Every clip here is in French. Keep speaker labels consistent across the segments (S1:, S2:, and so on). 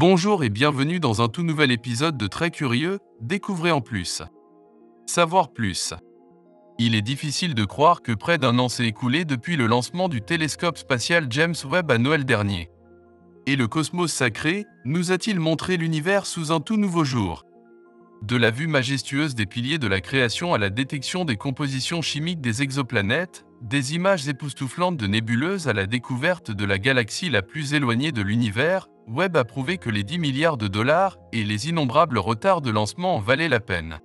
S1: Bonjour et bienvenue dans un tout nouvel épisode de Très Curieux, découvrez en plus. Savoir plus. Il est difficile de croire que près d'un an s'est écoulé depuis le lancement du télescope spatial James Webb à Noël dernier. Et le cosmos sacré nous a-t-il montré l'univers sous un tout nouveau jour? De la vue majestueuse des piliers de la création à la détection des compositions chimiques des exoplanètes, des images époustouflantes de nébuleuses à la découverte de la galaxie la plus éloignée de l'univers, Webb a prouvé que les 10 milliards de dollars et les innombrables retards de lancement en valaient la peine.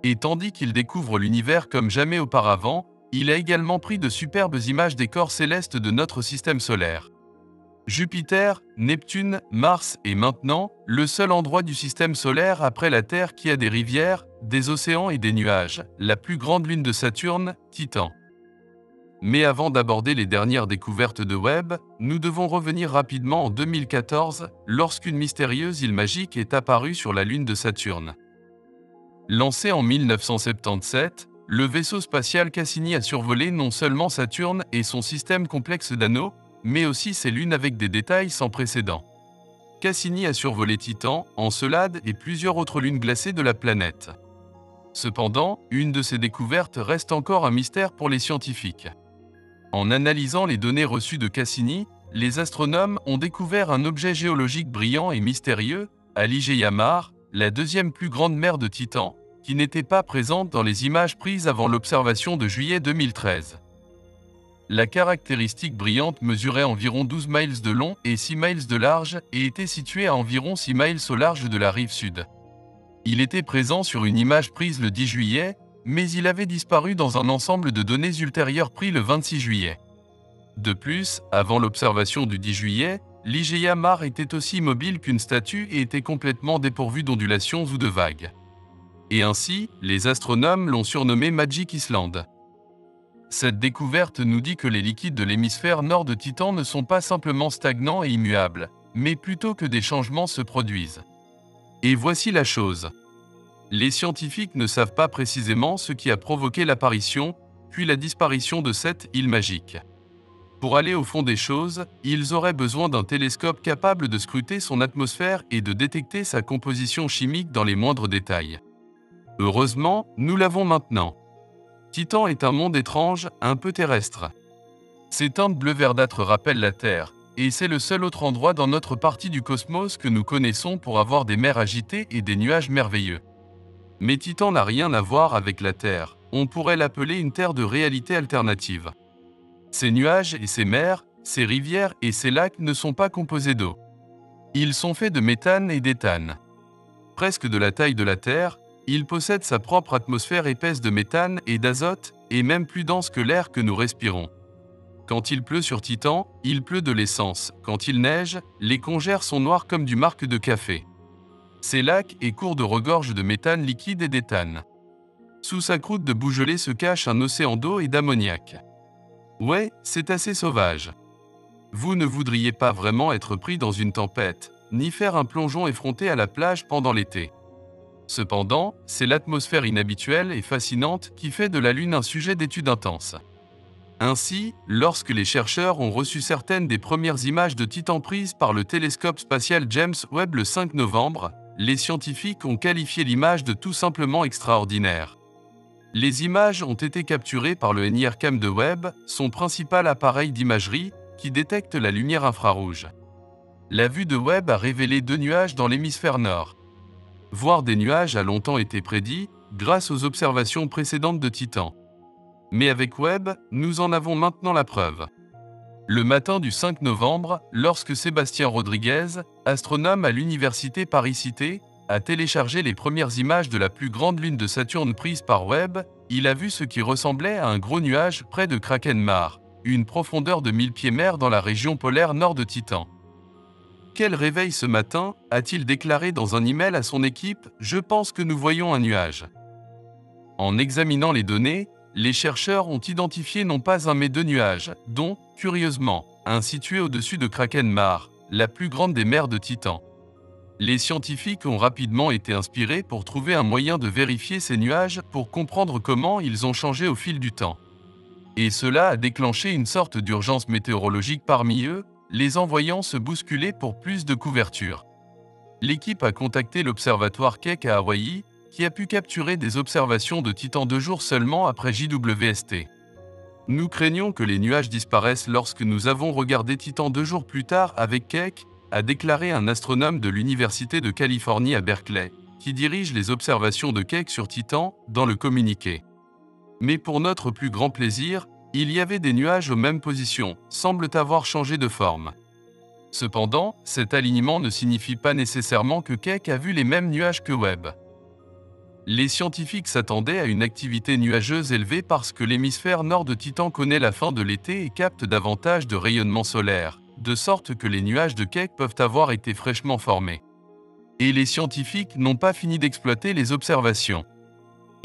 S1: Et tandis qu'il découvre l'univers comme jamais auparavant, il a également pris de superbes images des corps célestes de notre système solaire. Jupiter, Neptune, Mars et maintenant, le seul endroit du système solaire après la Terre qui a des rivières, des océans et des nuages, la plus grande lune de Saturne, Titan. Mais avant d'aborder les dernières découvertes de Webb, nous devons revenir rapidement en 2014, lorsqu'une mystérieuse île magique est apparue sur la lune de Saturne. Lancé en 1977, le vaisseau spatial Cassini a survolé non seulement Saturne et son système complexe d'anneaux, mais aussi ses lunes avec des détails sans précédent. Cassini a survolé Titan, Encelade et plusieurs autres lunes glacées de la planète. Cependant, une de ces découvertes reste encore un mystère pour les scientifiques. En analysant les données reçues de Cassini, les astronomes ont découvert un objet géologique brillant et mystérieux, à Ligeia Mare, la deuxième plus grande mer de Titan, qui n'était pas présente dans les images prises avant l'observation de juillet 2013. La caractéristique brillante mesurait environ 12 miles de long et 6 miles de large et était située à environ 6 miles au large de la rive sud. Il était présent sur une image prise le 10 juillet, mais il avait disparu dans un ensemble de données ultérieures pris le 26 juillet. De plus, avant l'observation du 10 juillet, Ligeia Mare était aussi immobile qu'une statue et était complètement dépourvue d'ondulations ou de vagues. Et ainsi, les astronomes l'ont surnommé Magic Island. Cette découverte nous dit que les liquides de l'hémisphère nord de Titan ne sont pas simplement stagnants et immuables, mais plutôt que des changements se produisent. Et voici la chose. Les scientifiques ne savent pas précisément ce qui a provoqué l'apparition, puis la disparition de cette île magique. Pour aller au fond des choses, ils auraient besoin d'un télescope capable de scruter son atmosphère et de détecter sa composition chimique dans les moindres détails. Heureusement, nous l'avons maintenant. Titan est un monde étrange, un peu terrestre. Ses teintes bleu verdâtre rappellent la Terre, et c'est le seul autre endroit dans notre partie du cosmos que nous connaissons pour avoir des mers agitées et des nuages merveilleux. Mais Titan n'a rien à voir avec la Terre, on pourrait l'appeler une Terre de réalité alternative. Ces nuages et ces mers, ces rivières et ces lacs ne sont pas composés d'eau. Ils sont faits de méthane et d'éthane. Presque de la taille de la Terre, il possède sa propre atmosphère épaisse de méthane et d'azote, et même plus dense que l'air que nous respirons. Quand il pleut sur Titan, il pleut de l'essence. Quand il neige, les congères sont noires comme du marc de café. Ces lacs et cours de regorgent de méthane liquide et d'éthane. Sous sa croûte de boue gelée se cache un océan d'eau et d'ammoniac. Ouais, c'est assez sauvage. Vous ne voudriez pas vraiment être pris dans une tempête, ni faire un plongeon effronté à la plage pendant l'été. Cependant, c'est l'atmosphère inhabituelle et fascinante qui fait de la Lune un sujet d'étude intense. Ainsi, lorsque les chercheurs ont reçu certaines des premières images de Titan prises par le télescope spatial James Webb le 5 novembre, les scientifiques ont qualifié l'image de tout simplement extraordinaire. Les images ont été capturées par le NIRCam de Webb, son principal appareil d'imagerie, qui détecte la lumière infrarouge. La vue de Webb a révélé 2 nuages dans l'hémisphère nord. Voir des nuages a longtemps été prédit, grâce aux observations précédentes de Titan. Mais avec Webb, nous en avons maintenant la preuve. Le matin du 5 novembre, lorsque Sébastien Rodriguez, astronome à l'université Paris-Cité, a téléchargé les premières images de la plus grande lune de Saturne prise par Webb, il a vu ce qui ressemblait à un gros nuage près de Kraken Mare, une profondeur de 1000 pieds mer dans la région polaire nord de Titan. Quel réveil ce matin, a-t-il déclaré dans un email à son équipe, « Je pense que nous voyons un nuage ». En examinant les données, les chercheurs ont identifié non pas un mais 2 nuages, dont, curieusement, un situé au-dessus de Kraken Mare, la plus grande des mers de Titan. Les scientifiques ont rapidement été inspirés pour trouver un moyen de vérifier ces nuages pour comprendre comment ils ont changé au fil du temps. Et cela a déclenché une sorte d'urgence météorologique parmi eux, les envoyant se bousculer pour plus de couverture. L'équipe a contacté l'observatoire Keck à Hawaï, qui a pu capturer des observations de Titan 2 jours seulement après JWST. Nous craignons que les nuages disparaissent lorsque nous avons regardé Titan 2 jours plus tard avec Keck, a déclaré un astronome de l'Université de Californie à Berkeley, qui dirige les observations de Keck sur Titan, dans le communiqué. Mais pour notre plus grand plaisir, il y avait des nuages aux mêmes positions, semblent avoir changé de forme. Cependant, cet alignement ne signifie pas nécessairement que Keck a vu les mêmes nuages que Webb. Les scientifiques s'attendaient à une activité nuageuse élevée parce que l'hémisphère nord de Titan connaît la fin de l'été et capte davantage de rayonnement solaire, de sorte que les nuages de Keck peuvent avoir été fraîchement formés. Et les scientifiques n'ont pas fini d'exploiter les observations.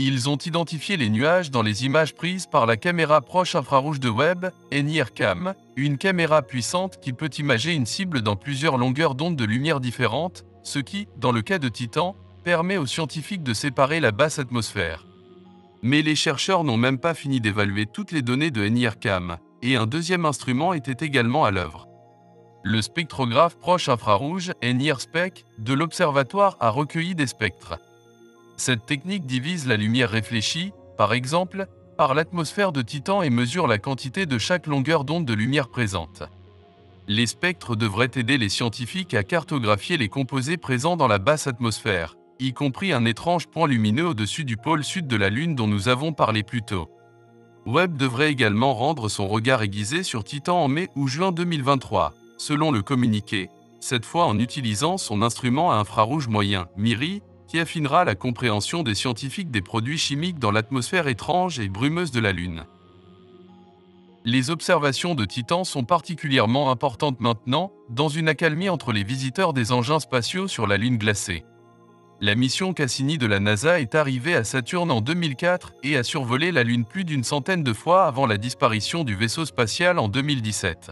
S1: Ils ont identifié les nuages dans les images prises par la caméra proche infrarouge de Webb, NIRCam, une caméra puissante qui peut imager une cible dans plusieurs longueurs d'onde de lumière différentes, ce qui, dans le cas de Titan, permet aux scientifiques de séparer la basse atmosphère. Mais les chercheurs n'ont même pas fini d'évaluer toutes les données de NIRCam, et un deuxième instrument était également à l'œuvre. Le spectrographe proche infrarouge, NIRSPEC, de l'observatoire a recueilli des spectres. Cette technique divise la lumière réfléchie, par exemple, par l'atmosphère de Titan et mesure la quantité de chaque longueur d'onde de lumière présente. Les spectres devraient aider les scientifiques à cartographier les composés présents dans la basse atmosphère, y compris un étrange point lumineux au-dessus du pôle sud de la Lune dont nous avons parlé plus tôt. Webb devrait également rendre son regard aiguisé sur Titan en mai ou juin 2023, selon le communiqué, cette fois en utilisant son instrument à infrarouge moyen, MIRI, qui affinera la compréhension des scientifiques des produits chimiques dans l'atmosphère étrange et brumeuse de la Lune. Les observations de Titan sont particulièrement importantes maintenant, dans une accalmie entre les visiteurs des engins spatiaux sur la Lune glacée. La mission Cassini de la NASA est arrivée à Saturne en 2004 et a survolé la Lune plus d'une centaine de fois avant la disparition du vaisseau spatial en 2017.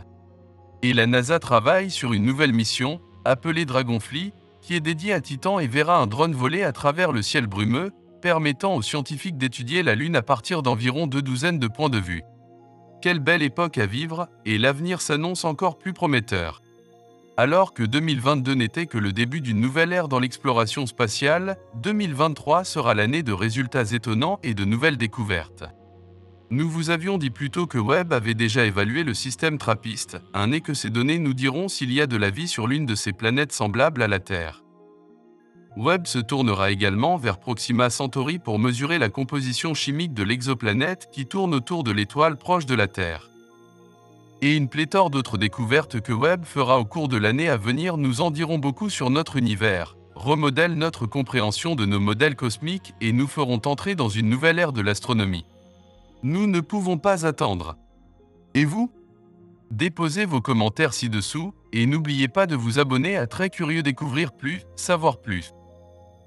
S1: Et la NASA travaille sur une nouvelle mission, appelée Dragonfly, qui est dédiée à Titan et verra un drone voler à travers le ciel brumeux, permettant aux scientifiques d'étudier la Lune à partir d'environ 2 douzaines de points de vue. Quelle belle époque à vivre, et l'avenir s'annonce encore plus prometteur. Alors que 2022 n'était que le début d'une nouvelle ère dans l'exploration spatiale, 2023 sera l'année de résultats étonnants et de nouvelles découvertes. Nous vous avions dit plus tôt que Webb avait déjà évalué le système TRAPPIST, et que ces données nous diront s'il y a de la vie sur l'une de ces planètes semblables à la Terre. Webb se tournera également vers Proxima Centauri pour mesurer la composition chimique de l'exoplanète qui tourne autour de l'étoile proche de la Terre. Et une pléthore d'autres découvertes que Webb fera au cours de l'année à venir nous en diront beaucoup sur notre univers, remodèlent notre compréhension de nos modèles cosmiques et nous feront entrer dans une nouvelle ère de l'astronomie. Nous ne pouvons pas attendre. Et vous? Déposez vos commentaires ci-dessous et n'oubliez pas de vous abonner à Très Curieux Découvrir Plus, Savoir Plus.